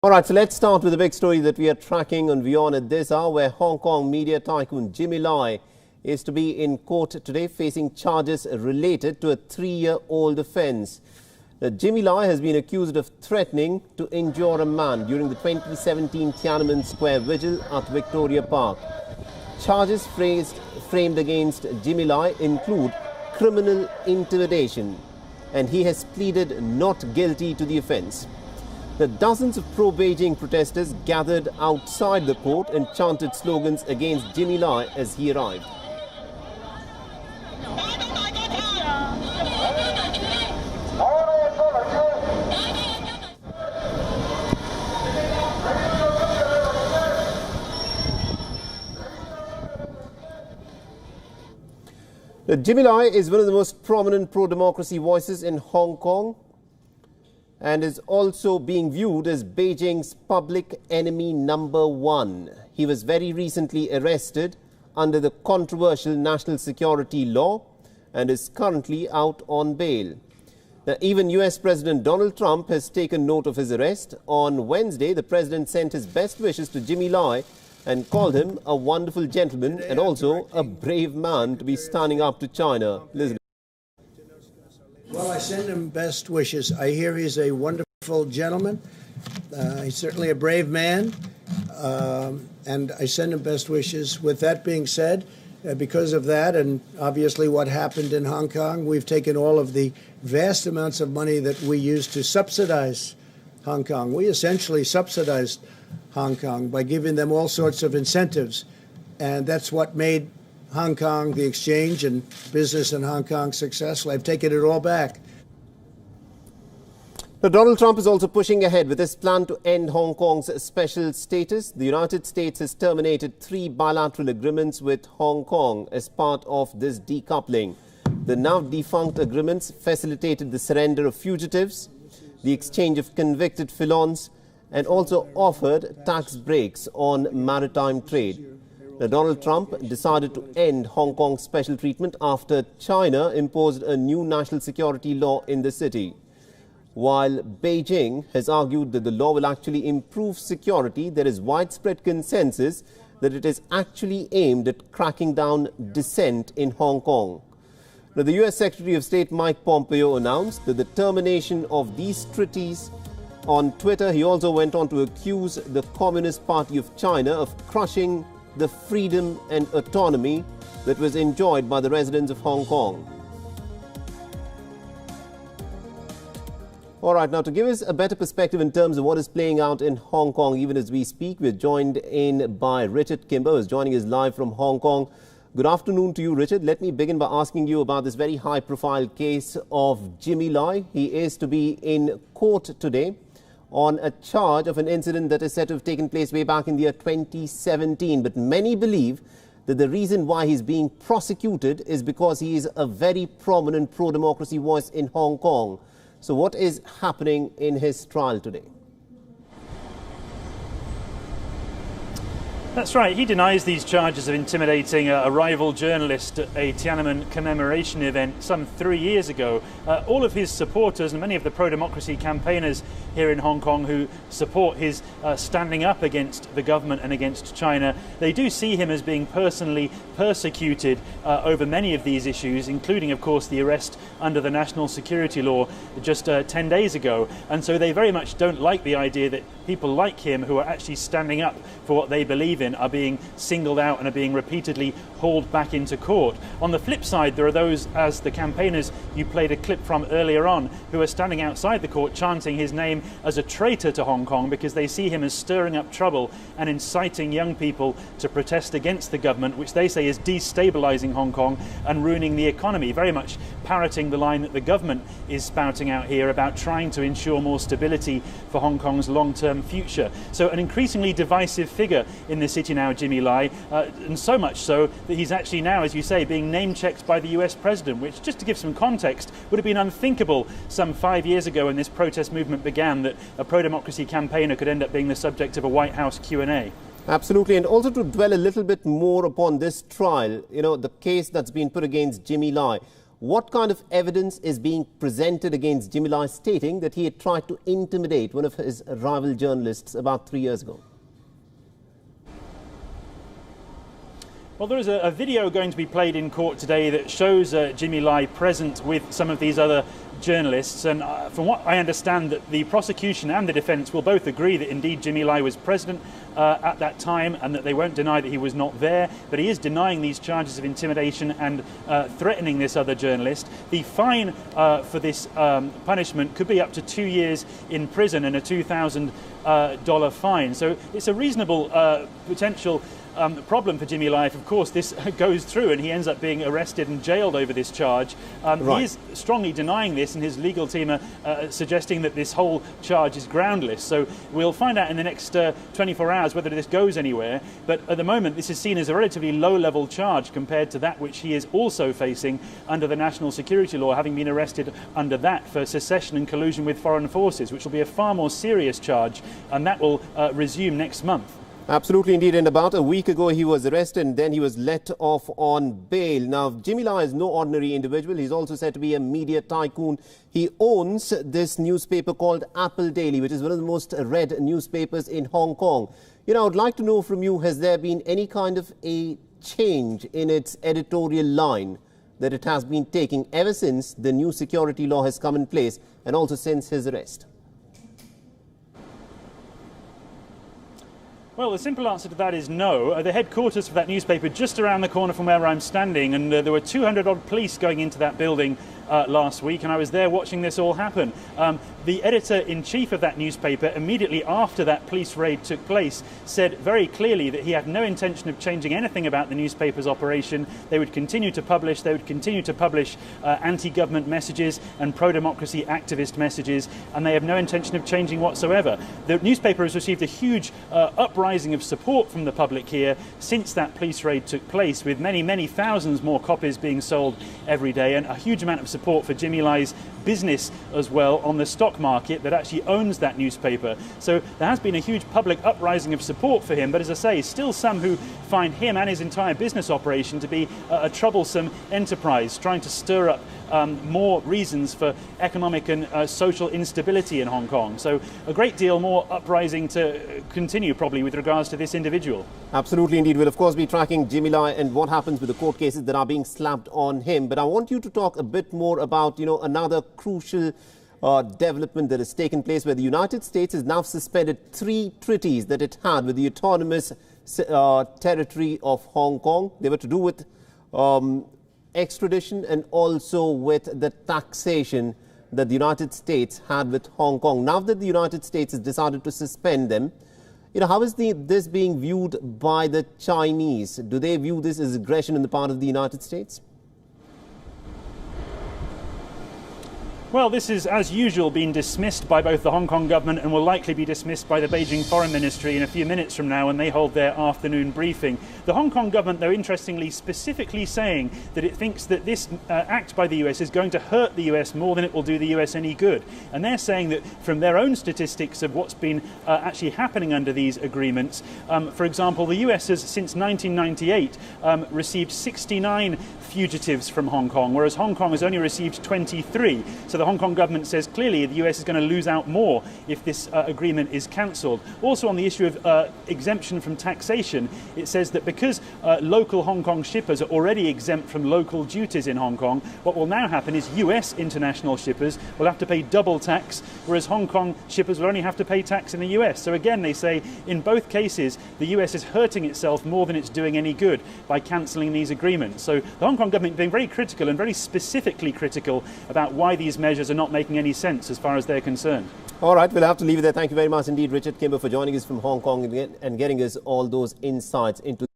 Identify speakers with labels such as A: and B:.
A: All right, so let's start with the big story that we are tracking on WION at this hour, where Hong Kong media tycoon Jimmy Lai is to be in court today facing charges related to a 3-year-old offence. Jimmy Lai has been accused of threatening to injure a man during the 2017 Tiananmen Square vigil at Victoria Park. Charges framed against Jimmy Lai include criminal intimidation, and he has pleaded not guilty to the offence. The dozens of pro-Beijing protesters gathered outside the court and chanted slogans against Jimmy Lai as he arrived. Jimmy Lai is one of the most prominent pro-democracy voices in Hong Kong, and is also being viewed as Beijing's public enemy #1. He was very recently arrested under the controversial national security law and is currently out on bail. Now, even US President Donald Trump has taken note of his arrest. On Wednesday, the president sent his best wishes to Jimmy Lai and called him a wonderful gentleman and also a brave man to be standing up to China. Listen.
B: Well, I send him best wishes. I hear he's a wonderful gentleman. He's certainly a brave man, and I send him best wishes. With that being said, because of that and obviously what happened in Hong Kong, we've taken all of the vast amounts of money that we used to subsidize Hong Kong. We essentially subsidized Hong Kong by giving them all sorts of incentives, and that's what made Hong Kong, the exchange and business in Hong Kong successful. I've taken it all back.
A: Now, Donald Trump is also pushing ahead with his plan to end Hong Kong's special status. The United States has terminated 3 bilateral agreements with Hong Kong as part of this decoupling. The now defunct agreements facilitated the surrender of fugitives, the exchange of convicted felons, and also offered tax breaks on maritime trade. Now, Donald Trump decided to end Hong Kong's special treatment after China imposed a new national security law in the city. While Beijing has argued that the law will actually improve security, there is widespread consensus that it is actually aimed at cracking down dissent in Hong Kong. Now, the US Secretary of State Mike Pompeo announced that the termination of these treaties. On Twitter, he also went on to accuse the Communist Party of China of crushing the freedom and autonomy that was enjoyed by the residents of Hong Kong. All right, now to give us a better perspective in terms of what is playing out in Hong Kong, even as we speak, we're joined in by Richard Kimber, who's joining us live from Hong Kong. Good afternoon to you, Richard. Let me begin by asking you about this very high-profile case of Jimmy Lai. He is to be in court today on a charge of an incident that is said to have taken place way back in the year 2017. But many believe that the reason why he's being prosecuted is because he is a very prominent pro-democracy voice in Hong Kong. So what is happening in his trial today?
C: That's right. He denies these charges of intimidating a rival journalist at a Tiananmen commemoration event some 3 years ago. All of his supporters and many of the pro-democracy campaigners here in Hong Kong who support his standing up against the government and against China, they do see him as being personally persecuted over many of these issues, including, of course, the arrest under the national security law just 10 days ago. And so they very much don't like the idea that people like him, who are actually standing up for what they believe in, are being singled out and are being repeatedly hauled back into court. On the flip side, there are those, as the campaigners you played a clip from earlier on, who are standing outside the court chanting his name as a traitor to Hong Kong because they see him as stirring up trouble and inciting young people to protest against the government, which they say is destabilizing Hong Kong and ruining the economy, very much parroting the line that the government is spouting out here about trying to ensure more stability for Hong Kong's long-term future. So an increasingly divisive figure in the city now, Jimmy Lai, and so much so that he's actually now, as you say, being name-checked by the US president, which, just to give some context, would have been unthinkable some 5 years ago when this protest movement began, that a pro-democracy campaigner could end up being the subject of a White House Q&A.
A: Absolutely. And also to dwell a little bit more upon this trial, the case that's been put against Jimmy Lai. What kind of evidence is being presented against Jimmy Lai, stating that he had tried to intimidate one of his rival journalists about 3 years ago?
C: Well, there is a video going to be played in court today that shows Jimmy Lai present with some of these other journalists, and from what I understand, that the prosecution and the defence will both agree that indeed Jimmy Lai was present at that time, and that they won't deny that he was not there, but he is denying these charges of intimidation and threatening this other journalist. The fine for this punishment could be up to 2 years in prison and a $2,000 fine. So it's a reasonable potential problem for Jimmy Lai if, of course, this goes through and he ends up being arrested and jailed over this charge.
A: Right.
C: He is strongly denying this, and his legal team are suggesting that this whole charge is groundless. So we'll find out in the next 24 hours whether this goes anywhere. But at the moment, this is seen as a relatively low-level charge compared to that which he is also facing under the national security law, having been arrested under that for secession and collusion with foreign forces, which will be a far more serious charge, and that will resume next month.
A: Absolutely, indeed. And about a week ago, he was arrested and then he was let off on bail. Now, Jimmy Lai is no ordinary individual. He's also said to be a media tycoon. He owns this newspaper called Apple Daily, which is one of the most read newspapers in Hong Kong. You know, I would like to know from you, has there been any kind of a change in its editorial line that it has been taking ever since the new security law has come in place, and also since his arrest?
C: Well, the simple answer to that is no. The headquarters for that newspaper just around the corner from where I'm standing, and there were 200-odd police going into that building last week, and I was there watching this all happen. The editor-in-chief of that newspaper, immediately after that police raid took place, said very clearly that he had no intention of changing anything about the newspaper's operation. They would continue to publish. They would continue to publish anti-government messages and pro-democracy activist messages, and they have no intention of changing whatsoever. The newspaper has received a huge uprising of support from the public here since that police raid took place, with many, many thousands more copies being sold every day, and a huge amount of support for Jimmy Lai's business as well on the stock market that actually owns that newspaper. So there has been a huge public uprising of support for him, but as I say, still some who find him and his entire business operation to be a troublesome enterprise, trying to stir up more reasons for economic and social instability in Hong Kong. So a great deal more uprising to continue probably with regards to this individual.
A: Absolutely, indeed. We'll of course be tracking Jimmy Lai and what happens with the court cases that are being slapped on him. But I want you to talk a bit more about, you know, another crucial development that has taken place, where the United States has now suspended 3 treaties that it had with the autonomous territory of Hong Kong. They were to do with extradition and also with the taxation that the United States had with Hong Kong. Now that the United States has decided to suspend them, you know, how is this being viewed by the Chinese? Do they view this as aggression on the part of the United States?
C: Well, this is, as usual, been dismissed by both the Hong Kong government and will likely be dismissed by the Beijing Foreign Ministry in a few minutes from now when they hold their afternoon briefing. The Hong Kong government, though, interestingly, specifically saying that it thinks that this act by the US is going to hurt the US more than it will do the US any good. And they're saying that from their own statistics of what's been actually happening under these agreements, for example, the US has, since 1998, received 69 fugitives from Hong Kong, whereas Hong Kong has only received 23. So the Hong Kong government says clearly the US is going to lose out more if this agreement is cancelled. Also on the issue of exemption from taxation, it says that because local Hong Kong shippers are already exempt from local duties in Hong Kong, what will now happen is US international shippers will have to pay double tax, whereas Hong Kong shippers will only have to pay tax in the US. So again, they say in both cases the US is hurting itself more than it's doing any good by cancelling these agreements. So the Hong Kong government being very critical and very specifically critical about why these measures are not making any sense as far as they're concerned.
A: All right, we'll have to leave it there. Thank you very much indeed, Richard Kimber, for joining us from Hong Kong and getting us all those insights into